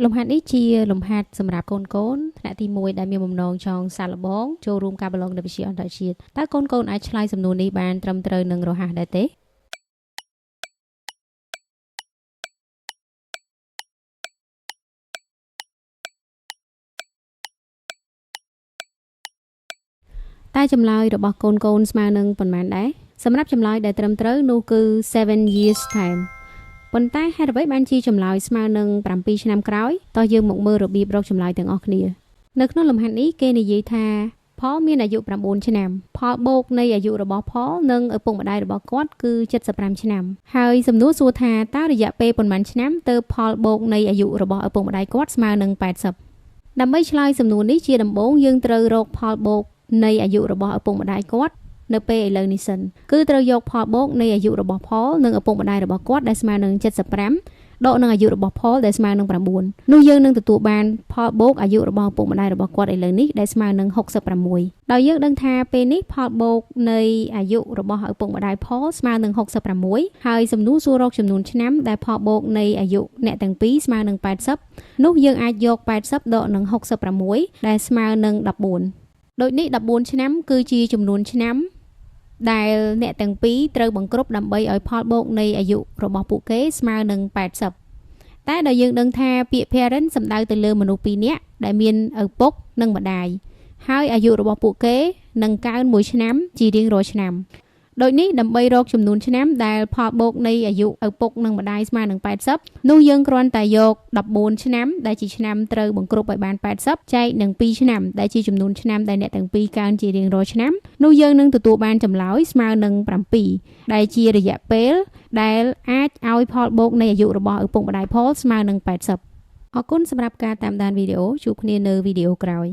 លំហាត់នេះជាលំហាត់សម្រាប់កូនៗថ្នាក់ទី1ដែលមានបំណងចង់សាកល្បងចូលរួមការប្រឡងនៅវិទ្យាអន្តរជាតិតើកូនៗអាចឆ្លើយសំណួរនេះបានត្រឹមត្រូវនិងរហ័សដែរទេតែចម្លើយរបស់កូនៗស្មើនឹងប៉ុន្មានដែរសម្រាប់ចម្លើយដែលត្រឹមត្រូវនោះគឺ7 years time ប៉ុន្តែហេតុអ្វីបានជាចម្លើយស្មើនឹង7ឆ្នាំក្រោយតោះយើងមកមើលរបៀបរកចម្លើយទាំងអស់គ្នានៅក្នុងលំហាត់នេះគេនិយាយថាផលមានអាយុ9ឆ្នាំផលបូកនៃអាយុរបស់ផលនិងឪពុកម្ដាយរបស់គាត់គឺ75ឆ្នាំហើយសំណួរសួរថាតើរយៈពេលប៉ុន្មានឆ្នាំទើបផលបូកនៃអាយុរបស់ឪពុកម្ដាយគាត់ស្មើនឹង80ដើម្បីឆ្លើយសំណួរនេះជាដំបូងយើងត្រូវរកផលបូកនៃអាយុរបស់ឪពុកម្ដាយគាត់នៅពេលឥឡូវនេះសិនគឺត្រូវយកផលបូកនៃអាយុរបស់ផលនិងឪពុកម្ដាយរបស់គាត់ដែលស្មើនឹង75ដកនឹងអាយុរបស់ផលដែលស្មើនឹង9នោះយើងនឹងទទួលបានផលបូកអាយុរបស់ឪពុកម្ដាយរបស់គាត់ឥឡូវនេះដែលស្មើនឹង66ដោយយើងដឹងថាពេលនេះផលបូកនៃអាយុរបស់ឪពុកម្ដាយផលស្មើនឹង66ហើយសំណួរសួររកចំនួនឆ្នាំដែលផលបូកនៃអាយុអ្នកទាំងពីរស្មើនឹង80នោះយើងអាចយក80ដកនឹង66ដែលស្មើនឹង14ដូចនេះ14ឆ្នាំគឺជាចំនួនឆ្នាំដែលអ្នកទាំងពីរត្រូវបង្គ្រប់ដើម្បីឲ្យផលបូកនៃអាយុរបស់ពួកគេស្មើនឹង80តែដោយយើងដឹងថាពាក្យ parent សំដៅទៅលើមនុស្ស2នាក់ដែលមានឪពុកនិងម្ដាយហើយអាយុរបស់ពួកគេនឹងកើន1ឆ្នាំជារៀងរាល់ឆ្នាំដូចនេះដើម្បីរកចំនួនឆ្នាំដែលផលបូកនៃអាយុឪពុកនិងម្ដាយស្មើនឹង80នោះយើងគ្រាន់តែយក14ឆ្នាំដែលជាឆ្នាំត្រូវបង្គ្រប់ឲ្យបាន80ចែកនឹង2ឆ្នាំដែលជាចំនួនឆ្នាំដែលអ្នកទាំងពីរកើនជារៀងរាល់ឆ្នាំនោះយើងនឹងទទួលបានចម្លើយស្មើនឹង7ដែលជារយៈពេលដែលអាចឲ្យផលបូកនៃអាយុរបស់ឪពុកម្ដាយផលស្មើនឹង80អរគុណសម្រាប់ការតាមដានវីដេអូជួបគ្នានៅវីដេអូក្រោយ